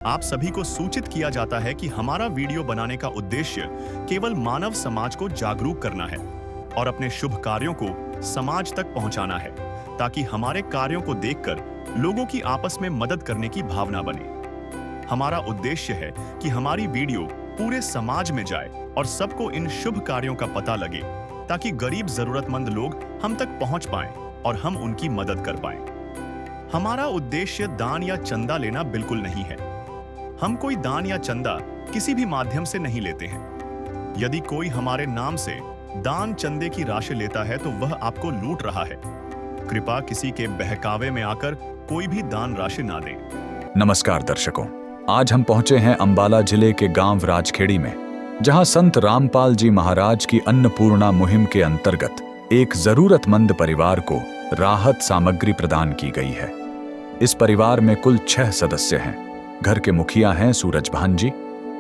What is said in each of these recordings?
आप सभी को सूचित किया जाता है कि हमारा वीडियो बनाने का उद्देश्य केवल मानव समाज को जागरूक करना है और अपने शुभ कार्यों को समाज तक पहुंचाना है, ताकि हमारे कार्यों को देखकर लोगों की आपस में मदद करने की भावना बने। हमारा उद्देश्य है कि हमारी वीडियो पूरे समाज में जाए और सबको इन शुभ कार्यों का पता लगे, ताकि गरीब जरूरतमंद लोग हम तक पहुंच पाएं और हम उनकी मदद कर पाएं। हमारा उद्देश्य दान या चंदा लेना बिल्कुल नहीं है। हम कोई दान या चंदा किसी भी माध्यम से नहीं लेते हैं। यदि कोई हमारे नाम से दान चंदे की राशि लेता है तो वह आपको लूट रहा है। कृपया किसी के बहकावे में आकर कोई भी दान राशि ना दें। नमस्कार दर्शकों, आज हम पहुंचे हैं अंबाला जिले के गांव राजखेड़ी में, जहां संत रामपाल जी महाराज की अन्नपूर्णा मुहिम के अंतर्गत एक जरूरतमंद परिवार को राहत सामग्री प्रदान की गई है। इस परिवार में कुल 6 सदस्य हैं। घर के मुखिया हैं सूरज भान जी,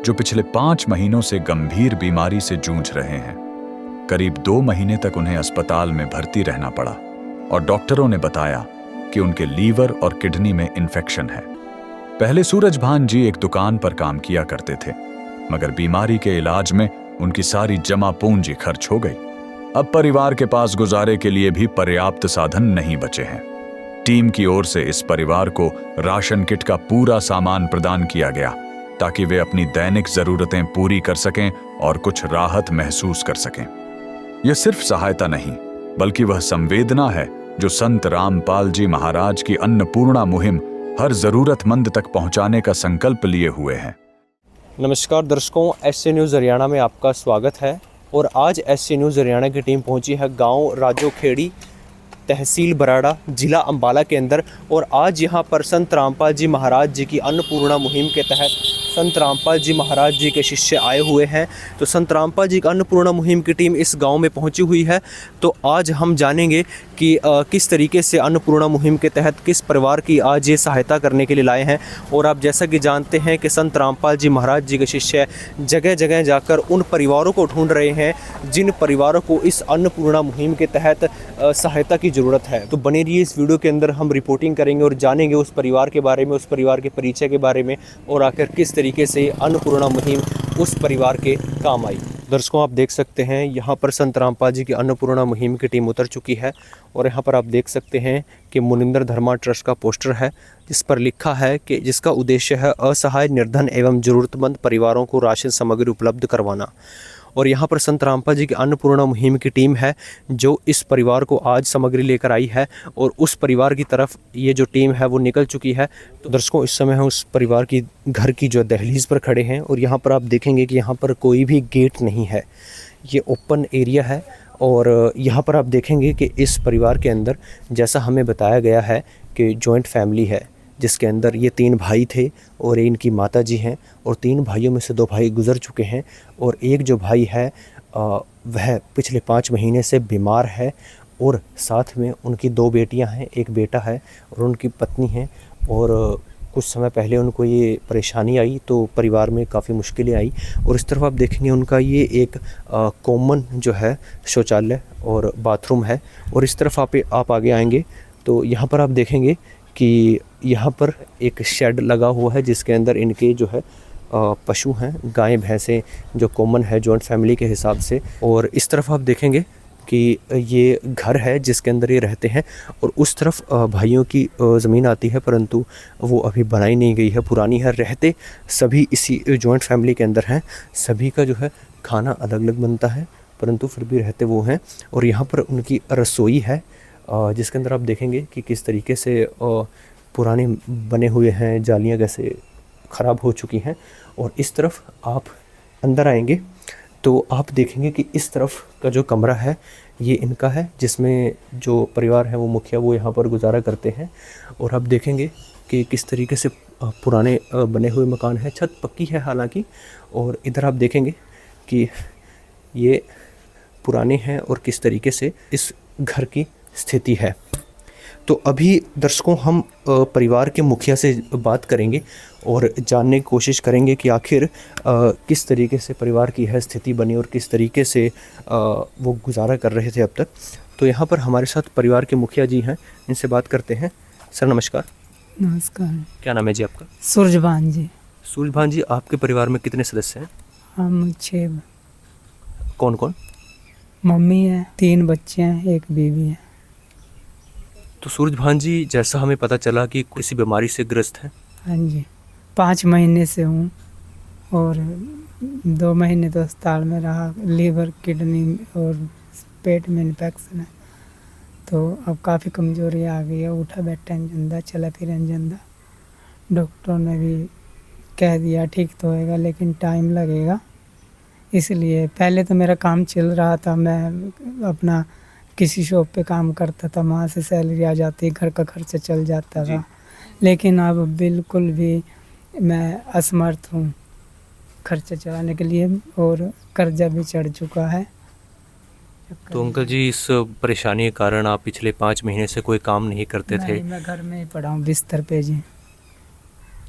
जो पिछले 5 महीनों से गंभीर बीमारी से जूझ रहे हैं। करीब 2 महीने तक उन्हें अस्पताल में भर्ती रहना पड़ा और डॉक्टरों ने बताया कि उनके लीवर और किडनी में इन्फेक्शन है। पहले सूरज भान जी एक दुकान पर काम किया करते थे, मगर बीमारी के इलाज में उनकी सारी जमा पूंजी खर्च हो गई। अब परिवार के पास गुजारे के लिए भी पर्याप्त साधन नहीं बचे हैं। टीम की ओर से इस परिवार को राशन किट का पूरा सामान प्रदान किया गया, ताकि वे अपनी दैनिक जरूरतें पूरी कर सकें और कुछ राहत महसूस कर सकें। यह सिर्फ सहायता नहीं, बल्कि वह संवेदना है जो संत रामपाल जी महाराज की अन्नपूर्णा मुहिम हर जरूरतमंद तक पहुंचाने का संकल्प लिए हुए हैं। नमस्कार दर्शकों, SC न्यूज़ हरियाणा में आपका स्वागत है। और आज SC न्यूज़ हरियाणा की टीम पहुंची है गांव राजोखेड़ी, तहसील बराड़ा, जिला अंबाला के अंदर। और आज यहां पर संत रामपाल जी महाराज जी की अन्नपूर्णा मुहिम के तहत संत रामपाल जी महाराज जी के शिष्य आए हुए हैं। तो संत रामपाल जी का अन्नपूर्णा मुहिम की टीम इस गांव में पहुंची हुई है। तो आज हम जानेंगे कि किस तरीके से अन्नपूर्णा मुहिम के तहत किस परिवार की आज ये सहायता करने के लिए लाए हैं। और आप जैसा कि जानते हैं कि संत रामपाल जी महाराज जी के शिष्य जगह जगह जाकर उन परिवारों को ढूंढ रहे हैं जिन परिवारों को इस अन्नपूर्णा मुहिम के तहत सहायता की ज़रूरत है। तो बने रहिए, इस वीडियो के अंदर हम रिपोर्टिंग करेंगे और जानेंगे उस परिवार के बारे में, उस परिवार के परिचय के बारे में, और आखिर किस तरीके से अन्नपूर्णा मुहिम उस परिवार के काम आई। दर्शकों, आप देख सकते हैं यहाँ पर संत रामपाल जी की अन्नपूर्णा मुहिम की टीम उतर चुकी है। और यहाँ पर आप देख सकते हैं कि मुनिंदर धर्मा ट्रस्ट का पोस्टर है, जिस पर लिखा है कि जिसका उद्देश्य है असहाय, निर्धन एवं ज़रूरतमंद परिवारों को राशन सामग्री उपलब्ध करवाना। और यहाँ पर संत रामपाल जी की अन्नपूर्णा मुहिम की टीम है जो इस परिवार को आज सामग्री लेकर आई है, और उस परिवार की तरफ ये जो टीम है वो निकल चुकी है। तो दर्शकों, इस समय हम उस परिवार की घर की जो दहलीज पर खड़े हैं, और यहाँ पर आप देखेंगे कि यहाँ पर कोई भी गेट नहीं है, ये ओपन एरिया है। और यहाँ पर आप देखेंगे कि इस परिवार के अंदर, जैसा हमें बताया गया है कि जॉइंट फैमिली है, जिसके अंदर ये 3 भाई थे और इनकी माता जी हैं। और 3 भाइयों में से 2 भाई गुजर चुके हैं, और एक जो भाई है वह पिछले 5 महीने से बीमार है। और साथ में उनकी 2 बेटियां हैं, एक बेटा है और उनकी पत्नी है। और कुछ समय पहले उनको ये परेशानी आई तो परिवार में काफ़ी मुश्किलें आई। और इस तरफ आप देखेंगे उनका ये एक कॉमन जो है शौचालय और बाथरूम है। और इस तरफ आप आगे आएंगे तो यहाँ पर आप देखेंगे कि यहाँ पर एक शेड लगा हुआ है, जिसके अंदर इनके जो है पशु हैं, गायें भैंसें, जो कॉमन है जॉइंट फैमिली के हिसाब से। और इस तरफ आप देखेंगे कि ये घर है जिसके अंदर ये रहते हैं। और उस तरफ भाइयों की ज़मीन आती है, परंतु वो अभी बनाई नहीं गई है, पुरानी है। रहते सभी इसी जॉइंट फैमिली के अंदर हैं। सभी का जो है खाना अलग अलग बनता है, परंतु फिर भी रहते वो हैं। और यहाँ पर उनकी रसोई है, जिसके अंदर आप देखेंगे कि किस तरीके से पुराने बने हुए हैं, जालियाँ कैसे ख़राब हो चुकी हैं। और इस तरफ आप अंदर आएंगे तो आप देखेंगे कि इस तरफ का जो कमरा है ये इनका है, जिसमें जो परिवार है वो मुखिया वो यहाँ पर गुजारा करते हैं। और आप देखेंगे कि किस तरीके से पुराने बने हुए मकान हैं, छत पक्की है हालांकि। और इधर आप देखेंगे कि ये पुराने हैं और किस तरीके से इस घर की स्थिति है। तो अभी दर्शकों, हम परिवार के मुखिया से बात करेंगे और जानने की कोशिश करेंगे कि आखिर किस तरीके से परिवार की यह स्थिति बनी और किस तरीके से वो गुजारा कर रहे थे अब तक। तो यहाँ पर हमारे साथ परिवार के मुखिया जी हैं, इनसे बात करते हैं। सर नमस्कार। नमस्कार। क्या नाम है जी आपका? सूरजभान जी। सूरज भान जी, आपके परिवार में कितने सदस्य हैं? हम 6 कौन कौन? मम्मी है, 3 बच्चे हैं, 1 बीवी है। तो सूरज भान जी, जैसा हमें पता चला कि किसी बीमारी से ग्रस्त हैं। हाँ जी, 5 महीने से हूँ और 2 महीने तो अस्पताल में रहा। लीवर, किडनी और पेट में इन्फेक्शन है, तो अब काफ़ी कमज़ोरी आ गई है। उठा बैठा नहीं जाता, चला फिरा नहीं जाता। डॉक्टर ने भी कह दिया ठीक तो होएगा, लेकिन टाइम लगेगा। इसलिए पहले तो मेरा काम चल रहा था, मैं अपना किसी शॉप पे काम करता था, वहाँ से सैलरी आ जाती, घर का खर्चा चल जाता था। लेकिन अब बिल्कुल भी मैं असमर्थ हूँ खर्चा चलाने के लिए, और कर्जा भी चढ़ चुका है। तो अंकल जी, इस परेशानी के कारण आप पिछले 5 महीने से कोई काम नहीं करते थे, नहीं, मैं घर में ही पड़ा हूँ बिस्तर पे जी।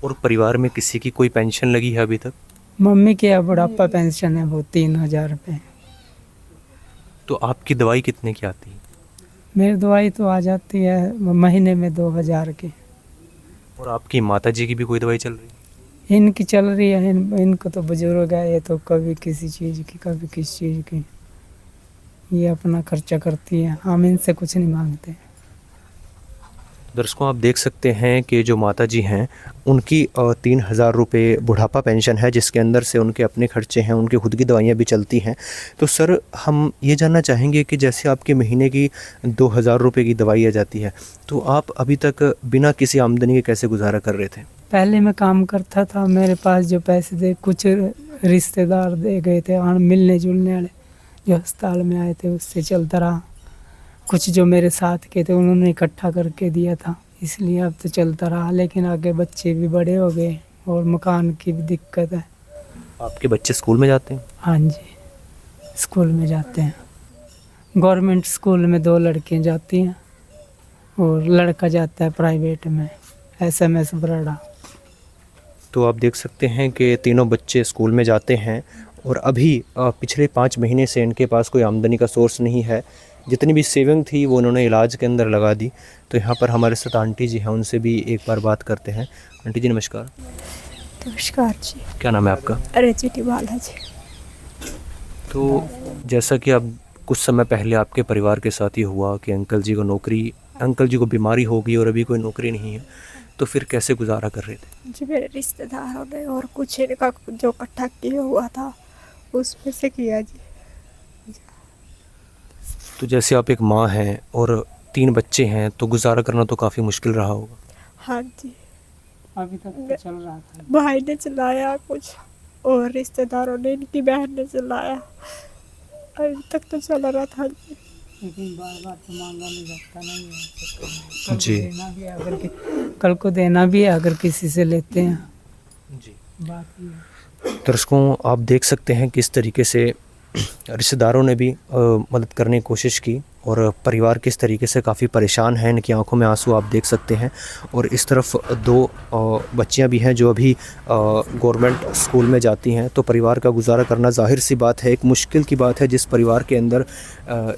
और परिवार में किसी की कोई पेंशन लगी है अभी तक? मम्मी की अब बुढ़ापा पेंशन है, वो 3000 रुपये। तो आपकी दवाई कितने की आती है? मेरी दवाई तो आ जाती है महीने में 2000 की। और आपकी माता जी की भी कोई दवाई चल रही है? इनकी चल रही है, इनको तो बुजुर्ग है, ये तो कभी किसी चीज़ की, कभी किसी चीज़ की, ये अपना खर्चा करती है। हम इनसे कुछ नहीं मांगते। दर्शकों, आप देख सकते हैं कि जो माता जी हैं, उनकी 3000 रुपये बुढ़ापा पेंशन है, जिसके अंदर से उनके अपने खर्चे हैं, उनकी खुद की दवाइयाँ भी चलती हैं। तो सर, हम ये जानना चाहेंगे कि जैसे आपके महीने की 2000 रुपये की दवाई आ जाती है, तो आप अभी तक बिना किसी आमदनी के कैसे गुजारा कर रहे थे? पहले मैं काम करता था, मेरे पास जो पैसे थे कुछ रिश्तेदार दे गए थे, और मिलने जुलने वाले जो अस्पताल में आए थे, उससे चलता रहा। कुछ जो मेरे साथ के थे उन्होंने इकट्ठा करके दिया था, इसलिए अब तो चलता रहा। लेकिन आगे बच्चे भी बड़े हो गए और मकान की भी दिक्कत है। आपके बच्चे स्कूल में जाते हैं? हाँ जी, स्कूल में जाते हैं। गवर्नमेंट स्कूल में 2 लड़कियाँ जाती हैं और लड़का जाता है प्राइवेट में, SMS बराड़ा। तो आप देख सकते हैं कि तीनों बच्चे स्कूल में जाते हैं, और अभी पिछले 5 महीने से इनके पास कोई आमदनी का सोर्स नहीं है। जितनी भी सेविंग थी वो उन्होंने इलाज के अंदर लगा दी। तो यहाँ पर हमारे साथ आंटी जी हैं, उनसे भी एक बार बात करते हैं। आंटी जी नमस्कार। नमस्कार जी। क्या नाम है आपका? रजनी बाला जी। तो जैसा कि अब कुछ समय पहले आपके परिवार के साथ ही हुआ कि अंकल जी को बीमारी हो गई और अभी कोई नौकरी नहीं है, तो फिर कैसे गुजारा कर रहे थे? जी, मेरे रिश्तेदारों ने और कुछ इनका जो इकट्ठा किया हुआ था उसमें से किया जी। तो जैसे आप एक माँ हैं और 3 बच्चे हैं, तो गुजारा करना तो काफ़ी मुश्किल रहा होगा। हाँ जी, अभी तक तो चल रहा था। भाई ने चलाया कुछ, और रिश्तेदारों ने, इनकी बहन ने चलाया। अभी तक तो चल रहा था जी। लेकिन बार-बार तो मांगा नहीं जाता, नहीं है जी। कल को देना भी है अगर किसी से लेते हैं। जी। बात ये है। दर्शकों, आप देख सकते हैं किस तरीके से रिश्तेदारों ने भी मदद करने की कोशिश की, और परिवार किस तरीके से काफ़ी परेशान है। इनकी आंखों में आंसू आप देख सकते हैं। और इस तरफ 2 बच्चियां भी हैं जो अभी गवर्नमेंट स्कूल में जाती हैं। तो परिवार का गुजारा करना ज़ाहिर सी बात है एक मुश्किल की बात है, जिस परिवार के अंदर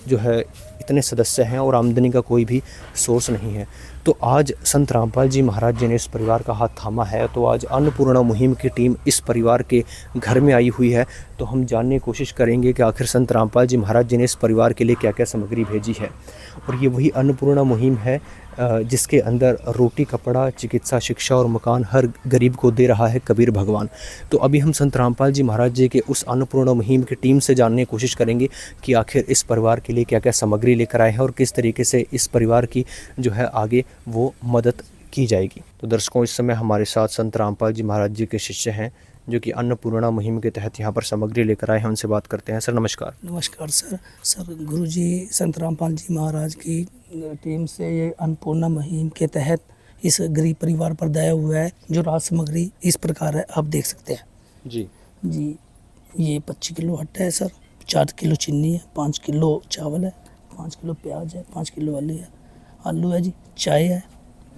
जो है इतने सदस्य हैं और आमदनी का कोई भी सोर्स नहीं है। तो आज संत रामपाल जी महाराज जी ने इस परिवार का हाथ थामा है। तो आज अन्नपूर्णा मुहिम की टीम इस परिवार के घर में आई हुई है। तो हम जानने की कोशिश करेंगे कि आखिर संत रामपाल जी महाराज जी ने इस परिवार के लिए क्या क्या सामग्री भेजी है। और ये वही अन्नपूर्णा मुहिम है जिसके अंदर रोटी, कपड़ा, चिकित्सा, शिक्षा और मकान हर गरीब को दे रहा है कबीर भगवान। तो अभी हम संत रामपाल जी महाराज जी के उस अन्नपूर्णा मुहिम की टीम से जानने की कोशिश करेंगे कि आखिर इस परिवार के लिए क्या क्या सामग्री लेकर आए हैं और किस तरीके से इस परिवार की जो है आगे वो मदद की जाएगी। तो दर्शकों, इस समय हमारे साथ संत रामपाल जी महाराज जी के शिष्य हैं जो कि अन्नपूर्णा मुहिम के तहत यहाँ पर सामग्री लेकर आए हैं। उनसे बात करते हैं। सर नमस्कार। नमस्कार सर गुरुजी संत रामपाल जी महाराज की टीम से ये अन्नपूर्णा मुहिम के तहत इस गरीब परिवार पर दया हुआ है। जो राज सामग्री इस प्रकार है, आप देख सकते हैं जी। ये 25 किलो आटा है सर, 4 किलो चीनी है, 5 किलो चावल है, 5 किलो प्याज है, 5 किलो आलू है जी, चाय है,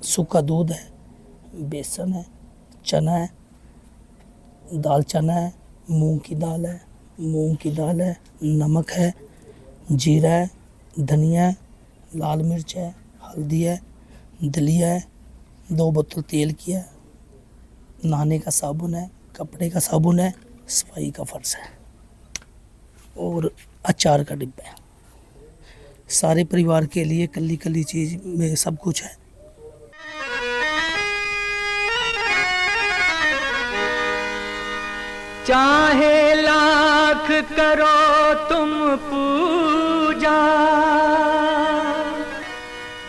सूखा दूध है, बेसन है, चना है, दाल चना है, मूंग की दाल है, नमक है, जीरा है, धनिया है, लाल मिर्च है, हल्दी है, दलिया है, 2 बोतल तेल की है, नहाने का साबुन है, कपड़े का साबुन है, सफाई का फर्श है और अचार का डिब्बा है। सारे परिवार के लिए कली कली चीज़ में सब कुछ है। चाहे लाख करो तुम पूजा,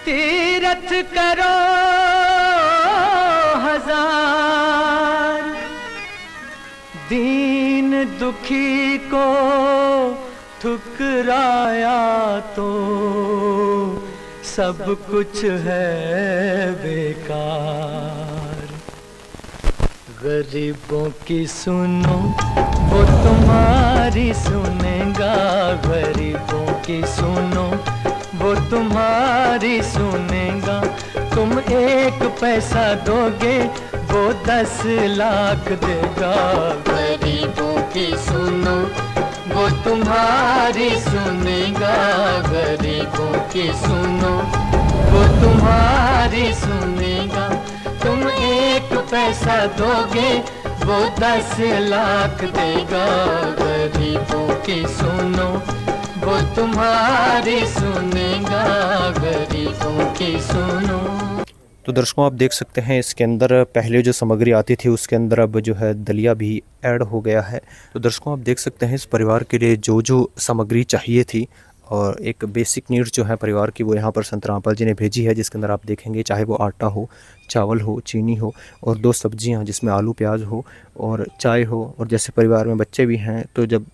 तीरथ करो हजार, दीन दुखी को ठुकराया तो सब कुछ है बेकार। गरीबों की सुनो वो तुम्हारी सुनेगा, गरीबों की सुनो वो तुम्हारी सुनेगा। तुम 1 पैसा दोगे वो 10 लाख देगा। गरीबों की सुनो वो तुम्हारी सुनेगा, गरीबों की सुनो वो तुम्हारी सुनेगा। तुम 1 पैसा दोगे वो 10 लाख देगा। गरीबों की सुनो वो तुम्हारी सुनेगा, गरीबों की सुनो। तो दर्शकों आप देख सकते हैं इसके अंदर पहले जो सामग्री आती थी उसके अंदर अब जो है दलिया भी ऐड हो गया है। तो दर्शकों आप देख सकते हैं इस परिवार के लिए जो जो सामग्री चाहिए थी और एक बेसिक नीड्स जो है परिवार की वो यहाँ पर संत रामपाल जी ने भेजी है, जिसके अंदर आप देखेंगे चाहे वो आटा हो, चावल हो, चीनी हो और 2 सब्जियाँ जिसमें आलू प्याज हो और चाय हो। और जैसे परिवार में बच्चे भी हैं तो जब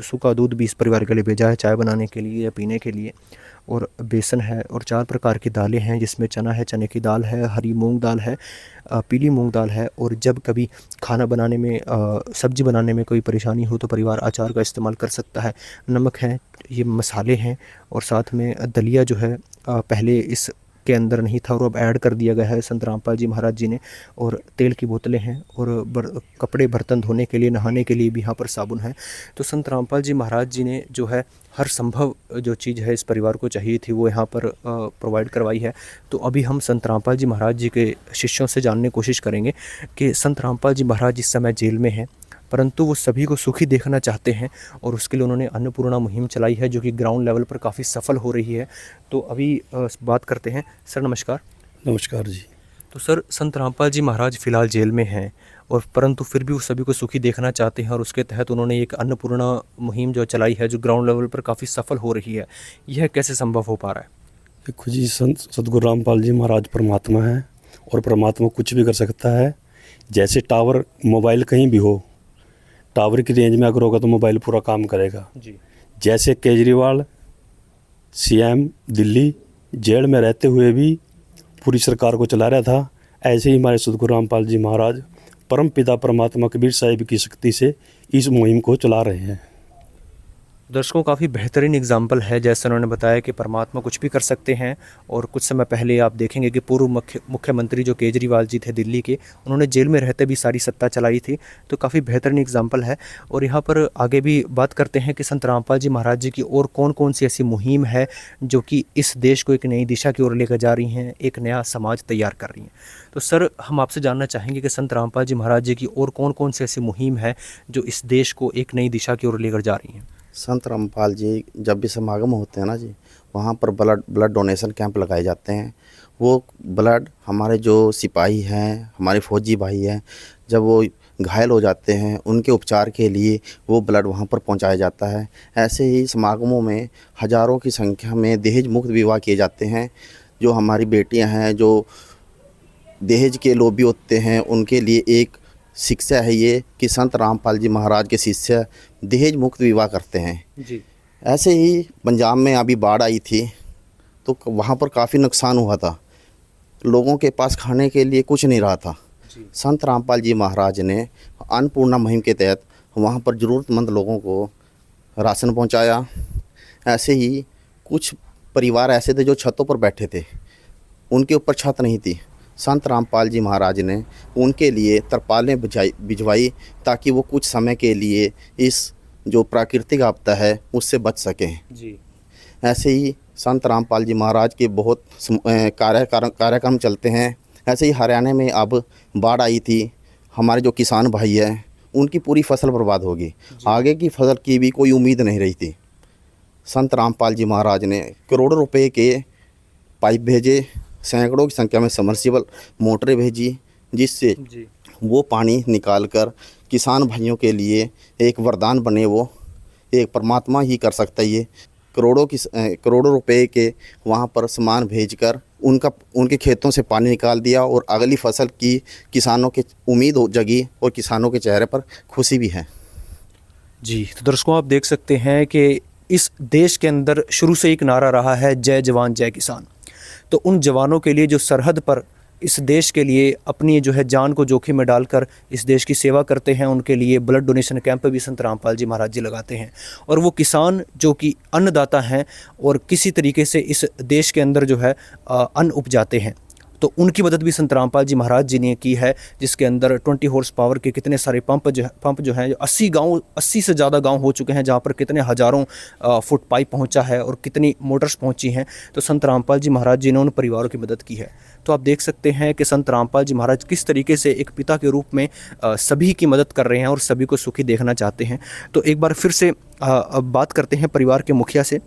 सूखा दूध भी इस परिवार के लिए भेजा है चाय बनाने के लिए या पीने के लिए। और बेसन है और 4 प्रकार की दालें हैं जिसमें चना है, चने की दाल है, हरी मूंग दाल है, पीली मूंग दाल है। और जब कभी खाना बनाने में सब्ज़ी बनाने में कोई परेशानी हो तो परिवार अचार का इस्तेमाल कर सकता है। नमक है, ये मसाले हैं और साथ में दलिया जो है पहले इस के अंदर नहीं था और अब ऐड कर दिया गया है संत रामपाल जी महाराज जी ने। और तेल की बोतलें हैं और कपड़े बर्तन धोने के लिए, नहाने के लिए भी यहाँ पर साबुन है। तो संत रामपाल जी महाराज जी ने जो है हर संभव जो चीज़ है इस परिवार को चाहिए थी वो यहाँ पर प्रोवाइड करवाई है। तो अभी हम संत रामपाल जी महाराज जी के शिष्यों से जानने की कोशिश करेंगे कि संत रामपाल जी महाराज इस समय जेल में हैं, परंतु वो सभी को सुखी देखना चाहते हैं और उसके लिए उन्होंने अन्नपूर्णा मुहिम चलाई है जो कि ग्राउंड लेवल पर काफ़ी सफल हो रही है। तो अभी बात करते हैं। सर नमस्कार। नमस्कार जी। तो सर संत रामपाल जी महाराज फ़िलहाल जेल में हैं और परंतु फिर भी वो सभी को सुखी देखना चाहते हैं और उसके तहत उन्होंने एक अन्नपूर्णा मुहिम जो चलाई है जो ग्राउंड लेवल पर काफ़ी सफल हो रही है। यह कैसे संभव हो पा रहा है? देखो जी, संत सतगुरु रामपाल जी महाराज परमात्मा है और परमात्मा कुछ भी कर सकता है। जैसे टावर मोबाइल कहीं भी हो, टावर की रेंज में अगर होगा तो मोबाइल पूरा काम करेगा जी। जैसे केजरीवाल सीएम दिल्ली जेल में रहते हुए भी पूरी सरकार को चला रहा था, ऐसे ही हमारे सतगुरु रामपाल जी महाराज परम पिता परमात्मा कबीर साहिब की शक्ति से इस मुहिम को चला रहे हैं। दर्शकों काफ़ी बेहतरीन एग्जाम्पल है, जैसे उन्होंने बताया कि परमात्मा कुछ भी कर सकते हैं। और कुछ समय पहले आप देखेंगे कि पूर्व मुख्यमंत्री जो केजरीवाल जी थे दिल्ली के, उन्होंने जेल में रहते भी सारी सत्ता चलाई थी। तो काफ़ी बेहतरीन एग्जाम्पल है। और यहाँ पर आगे भी बात करते हैं कि संत रामपाल जी महाराज जी की और कौन कौन सी ऐसी मुहिम है जो कि इस देश को एक नई दिशा की ओर लेकर जा रही हैं, एक नया समाज तैयार कर रही हैं। तो सर हम आपसे जानना चाहेंगे कि संत रामपाल जी महाराज जी की और कौन कौन सी ऐसी मुहिम है जो इस देश को एक नई दिशा की ओर लेकर जा रही हैं? संत रामपाल जी जब भी समागम होते हैं ना जी, वहाँ पर ब्लड डोनेशन कैंप लगाए जाते हैं। वो ब्लड हमारे जो सिपाही हैं, हमारे फौजी भाई हैं, जब वो घायल हो जाते हैं उनके उपचार के लिए वो ब्लड वहाँ पर पहुँचाया जाता है। ऐसे ही समागमों में हज़ारों की संख्या में दहेज मुक्त विवाह किए जाते हैं। जो हमारी बेटियाँ हैं जो दहेज के लोभी होते हैं उनके लिए एक शिक्षा है ये कि संत रामपाल जी महाराज के शिष्य दहेज मुक्त विवाह करते हैं जी। ऐसे ही पंजाब में अभी बाढ़ आई थी तो वहाँ पर काफ़ी नुकसान हुआ था, लोगों के पास खाने के लिए कुछ नहीं रहा था। संत रामपाल जी महाराज ने अन्नपूर्णा मुहिम के तहत वहाँ पर ज़रूरतमंद लोगों को राशन पहुँचाया। ऐसे ही कुछ परिवार ऐसे थे जो छतों पर बैठे थे, उनके ऊपर छत नहीं थी। संत रामपाल जी महाराज ने उनके लिए तरपालें भिजवाई ताकि वो कुछ समय के लिए इस जो प्राकृतिक आपदा है उससे बच सकें जी। ऐसे ही संत रामपाल जी महाराज के बहुत कार्यक्रम चलते हैं। ऐसे ही हरियाणा में अब बाढ़ आई थी, हमारे जो किसान भाई हैं उनकी पूरी फसल बर्बाद होगी। आगे की फसल की भी कोई उम्मीद नहीं रही थी। संत रामपाल जी महाराज ने करोड़ों रुपए के पाइप भेजे, सैकड़ों की संख्या में समर्सिबल मोटरें भेजी, जिससे वो पानी निकाल कर किसान भाइयों के लिए एक वरदान बने। वो एक परमात्मा ही कर सकता है ये। करोड़ों रुपए के वहाँ पर सामान भेजकर उनके खेतों से पानी निकाल दिया और अगली फसल की किसानों की उम्मीद जगी और किसानों के चेहरे पर खुशी भी है। जी, तो दर्शकों आप देख सकते हैं कि इस देश के अंदर शुरू से एक नारा रहा है, जय जवान जय किसान। तो उन जवानों के लिए जो सरहद पर इस देश के लिए अपनी जो है जान को जोखिम में डालकर इस देश की सेवा करते हैं, उनके लिए ब्लड डोनेशन कैंप भी संत रामपाल जी महाराज जी लगाते हैं। और वो किसान जो कि अन्नदाता हैं और किसी तरीके से इस देश के अंदर जो है अन्न उपजाते हैं, तो उनकी मदद भी संत रामपाल जी महाराज जी ने की है, जिसके अंदर 20 हॉर्स पावर के कितने सारे पंप जो हैं 80 से ज़्यादा गांव हो चुके हैं, जहां पर कितने हज़ारों फुट पाइप पहुंचा है और कितनी मोटर्स पहुंची हैं। तो संत रामपाल जी महाराज जी ने उन परिवारों की मदद की है। तो आप देख सकते हैं कि संत रामपाल जी महाराज किस तरीके से एक पिता के रूप में सभी की मदद कर रहे हैं और सभी को सुखी देखना चाहते हैं। तो एक बार फिर से अब बात करते हैं परिवार के मुखिया से।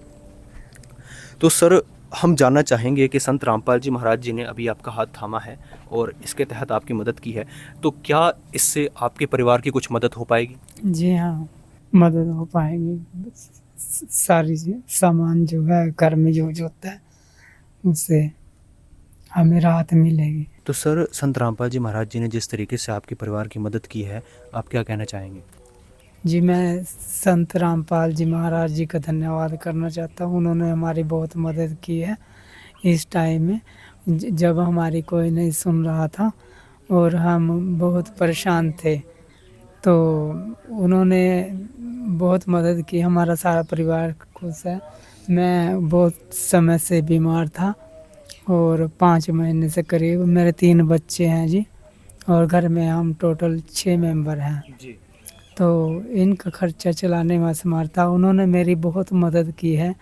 तो सर, हम जानना चाहेंगे कि संत रामपाल जी महाराज जी ने अभी आपका हाथ थामा है और इसके तहत आपकी मदद की है, तो क्या इससे आपके परिवार की कुछ मदद हो पाएगी? जी हाँ, मदद हो पाएगी। सारी सामान जो है घर में यूज होता है उससे हमें राहत मिलेगी। तो सर, संत रामपाल जी महाराज जी ने जिस तरीके से आपके परिवार की मदद की है, आप क्या कहना चाहेंगे? जी, मैं संत रामपाल जी महाराज जी का धन्यवाद करना चाहता हूँ। उन्होंने हमारी बहुत मदद की है इस टाइम में, जब हमारी कोई नहीं सुन रहा था और हम बहुत परेशान थे, तो उन्होंने बहुत मदद की। हमारा सारा परिवार खुश है। मैं बहुत समय से बीमार था और 5 महीने से करीब। मेरे 3 बच्चे हैं जी, और घर में हम टोटल 6 मेंबर हैं जी। तो इनका खर्चा चलाने में असमर्था, उन्होंने मेरी बहुत मदद की है।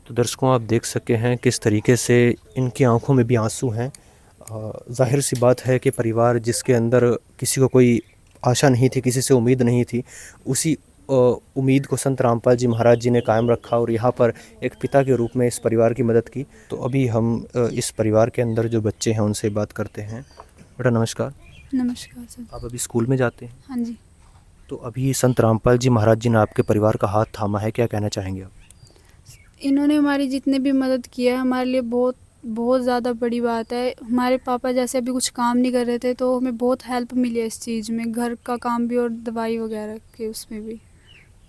तो दर्शकों आप देख सकते हैं किस तरीके से इनकी आंखों में भी आंसू हैं। जाहिर सी बात है कि परिवार जिसके अंदर किसी को कोई आशा नहीं थी, किसी से उम्मीद नहीं थी, उसी उम्मीद को संत रामपाल जी महाराज जी ने कायम रखा और यहाँ पर एक पिता के रूप में इस परिवार की मदद की। तो अभी हम इस परिवार के अंदर जो बच्चे हैं उनसे बात करते हैं। बेटा नमस्कार। नमस्कार सर। आप अभी स्कूल में जाते हैं? हाँ जी। तो अभी संत रामपाल जी महाराज जी ने आपके परिवार का हाथ थामा है, क्या कहना चाहेंगे आप? इन्होंने हमारी जितने भी मदद की है हमारे लिए बहुत बहुत ज़्यादा बड़ी बात है। हमारे पापा जैसे अभी कुछ काम नहीं कर रहे थे, तो हमें बहुत हेल्प मिली है इस चीज़ में, घर का काम भी और दवाई वगैरह के उसमें भी।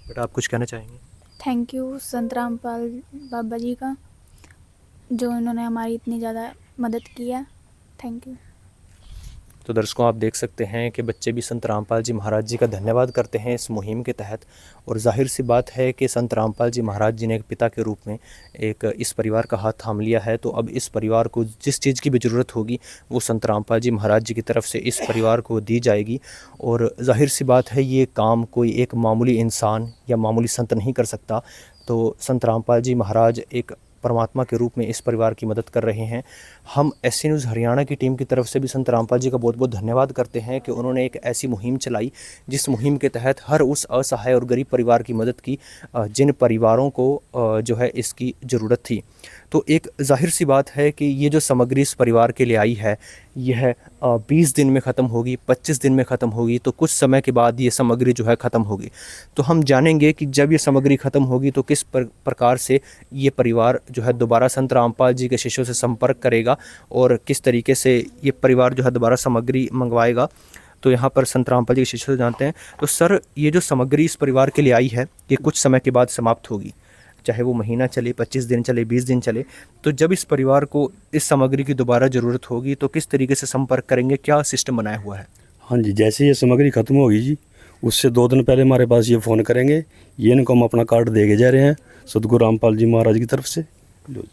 बेटा आप कुछ कहना चाहेंगे? थैंक यू संत रामपाल बाबा जी का, जो इन्होंने हमारी इतनी ज़्यादा मदद की है। Thank you. तो दर्शकों आप देख सकते हैं कि बच्चे भी संत रामपाल जी महाराज जी का धन्यवाद करते हैं इस मुहिम के तहत। और जाहिर सी बात है कि संत रामपाल जी महाराज जी ने एक पिता के रूप में एक इस परिवार का हाथ थाम लिया है। तो अब इस परिवार को जिस चीज़ की भी ज़रूरत होगी वो संत रामपाल जी महाराज जी की तरफ से इस परिवार को दी जाएगी। और जाहिर सी बात है ये काम कोई एक मामूली इंसान या मामूली संत नहीं कर सकता। तो संत रामपाल जी महाराज एक परमात्मा के रूप में इस परिवार की मदद कर रहे हैं। हम SC न्यूज़ हरियाणा की टीम की तरफ से भी संत रामपाल जी का बहुत बहुत धन्यवाद करते हैं कि उन्होंने एक ऐसी मुहिम चलाई जिस मुहिम के तहत हर उस असहाय और गरीब परिवार की मदद की जिन परिवारों को जो है इसकी ज़रूरत थी। तो एक जाहिर सी बात है कि ये जो सामग्री इस परिवार के लिए आई है यह 20 दिन में ख़त्म होगी, 25 दिन में ख़त्म होगी, तो कुछ समय के बाद ये सामग्री जो है ख़त्म होगी। तो हम जानेंगे कि जब ये सामग्री ख़त्म होगी तो किस प्रकार से ये परिवार जो है दोबारा संत रामपाल जी के शिष्यों से संपर्क करेगा और किस तरीके से ये परिवार जो है दोबारा सामग्री मंगवाएगा। तो यहाँ पर संत रामपाल जी के शिष्यों से जानते हैं। तो सर, ये जो सामग्री इस परिवार के लिए आई है ये कुछ समय के बाद समाप्त होगी, चाहे वो महीना चले, 25 दिन चले, 20 दिन चले। तो जब इस परिवार को इस सामग्री की दोबारा ज़रूरत होगी तो किस तरीके से संपर्क करेंगे, क्या सिस्टम बनाया हुआ है? हाँ जी, जैसे ये सामग्री ख़त्म होगी जी, उससे 2 दिन पहले हमारे पास ये फ़ोन करेंगे। ये इनको हम अपना कार्ड दे के जा रहे हैं सदगुरु रामपाल जी महाराज की तरफ से। लो जी,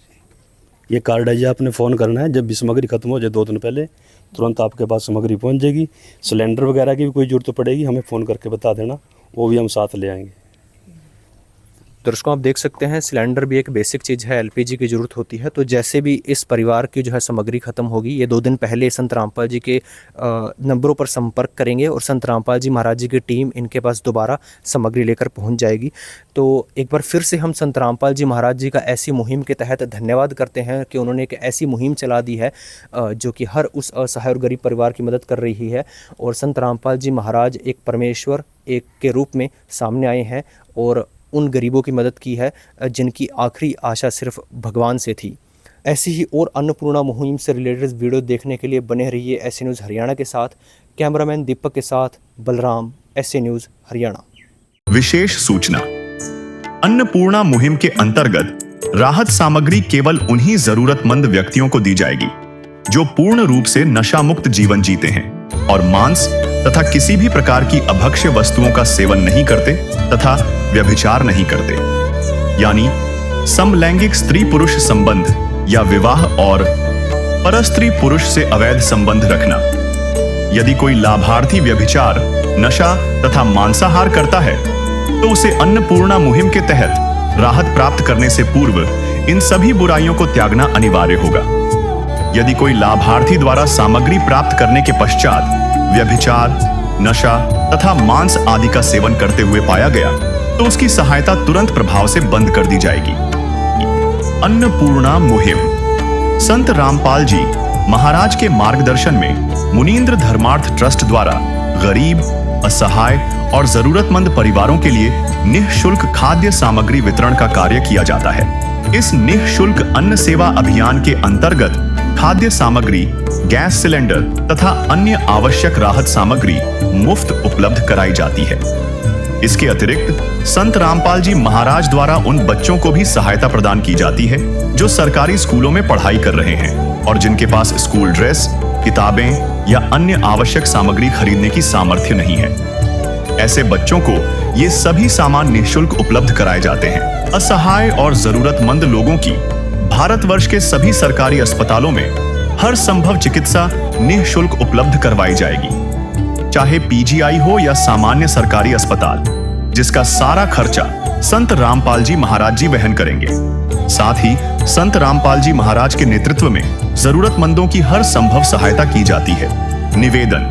ये कार्ड है जी, आपने फ़ोन करना है। जब भी सामग्री ख़त्म हो जाए 2 दिन पहले तुरंत आपके पास सामग्री पहुँच जाएगी। सिलेंडर वगैरह की भी कोई ज़रूरत पड़ेगी हमें फ़ोन करके बता देना, वो भी हम साथ ले आएंगे। दर्शकों आप देख सकते हैं सिलेंडर भी एक बेसिक चीज़ है, एलपीजी की ज़रूरत होती है। तो जैसे भी इस परिवार की जो है सामग्री ख़त्म होगी, ये 2 दिन पहले संत रामपाल जी के नंबरों पर संपर्क करेंगे और संत रामपाल जी महाराज जी की टीम इनके पास दोबारा सामग्री लेकर पहुंच जाएगी। तो एक बार फिर से हम संत रामपाल जी महाराज जी का ऐसी मुहिम के तहत धन्यवाद करते हैं कि उन्होंने एक ऐसी मुहिम चला दी है जो कि हर उस असहाय और गरीब परिवार की मदद कर रही है। और संत रामपाल जी महाराज एक परमेश्वर एक के रूप में सामने आए हैं और उन गरीबों की मदद की है जिनकी आखिरी आशा सिर्फ भगवान से थी। ऐसी ही और अन्नपूर्णा मुहिम से रिलेटेड वीडियो देखने के लिए बने रहिए एसए न्यूज़ हरियाणा के साथ। कैमरामैन दीपक के साथ बलराम, एसए न्यूज़ हरियाणा। विशेष सूचना, अन्नपूर्णा मुहिम के अंतर्गत राहत सामग्री केवल उन्हीं जरूरतमंद व्यक्तियों को दी जाएगी जो पूर्ण रूप से नशा मुक्त जीवन जीते हैं और मांस तथा किसी भी प्रकार की अभक्ष्य वस्तुओं का सेवन नहीं करते तथा व्यभिचार नहीं करते, यानी समलैंगिक स्त्री पुरुष संबंध या विवाह और परस्त्री पुरुष से अवैध संबंध रखना। यदि कोई लाभार्थी व्यभिचार, नशा तथा मांसाहार करता है तो उसे अन्नपूर्णा मुहिम के तहत राहत प्राप्त करने से पूर्व इन सभी बुराइयों को त्यागना अनिवार्य होगा। यदि कोई लाभार्थी द्वारा सामग्री प्राप्त करने के पश्चात व्यभिचार, नशा तथा मांस आदि का सेवन करते हुए पाया गया तो उसकी सहायता तुरंत प्रभाव से बंद कर दी जाएगी। अन्नपूर्णा मुहिम संत रामपाल जी महाराज के मार्गदर्शन में मुनींद्र धर्मार्थ ट्रस्ट द्वारा गरीब, असहाय और जरूरतमंद परिवारों के लिए निःशुल्क खाद्य सामग्री वितरण का कार्य किया जाता है। इस निःशुल्क अन्न सेवा अभियान के अंतर्गत खाद्य सामग्री, गैस सिलेंडर तथा अन्य आवश्यक राहत सामग्री मुफ्त उपलब्ध कराई जाती है। इसके अतिरिक्त संत रामपाल जी महाराज द्वारा उन बच्चों को भी सहायता प्रदान की जाती है जो सरकारी स्कूलों में पढ़ाई कर रहे हैं और जिनके पास स्कूल ड्रेस, किताबें या अन्य आवश्यक सामग्री खरीदने की सामर्थ्य नहीं है। ऐसे बच्चों को ये सभी सामान निःशुल्क उपलब्ध कराए जाते हैं। असहाय और जरूरतमंद लोगों की भारतवर्ष के सभी सरकारी अस्पतालों में हर संभव चिकित्सा निःशुल्क उपलब्ध करवाई जाएगी, चाहे पीजीआई हो या सामान्य सरकारी अस्पताल, जिसका सारा खर्चा संत रामपाल जी महाराज जी वहन करेंगे। साथ ही संत रामपाल जी महाराज के नेतृत्व में जरूरतमंदों की हर संभव सहायता की जाती है। निवेदन,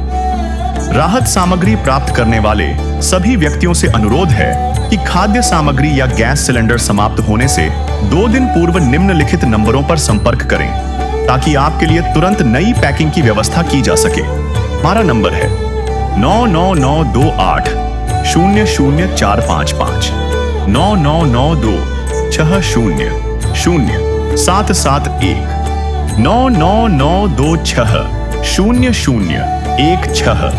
राहत सामग्री प्राप्त करने वाले सभी व्यक्तियों से अनुरोध है कि खाद्य सामग्री या गैस सिलेंडर समाप्त होने से 2 दिन पूर्व निम्नलिखित नंबरों पर संपर्क करें ताकि आपके लिए तुरंत नई पैकिंग की व्यवस्था की जा सके। हमारा नंबर है 99928 00455 9992 60 0771 99926 0016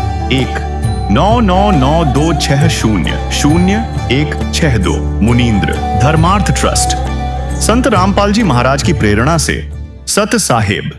99926000162 मुनींद्र धर्मार्थ ट्रस्ट। संत रामपाल जी महाराज की प्रेरणा से सत साहेब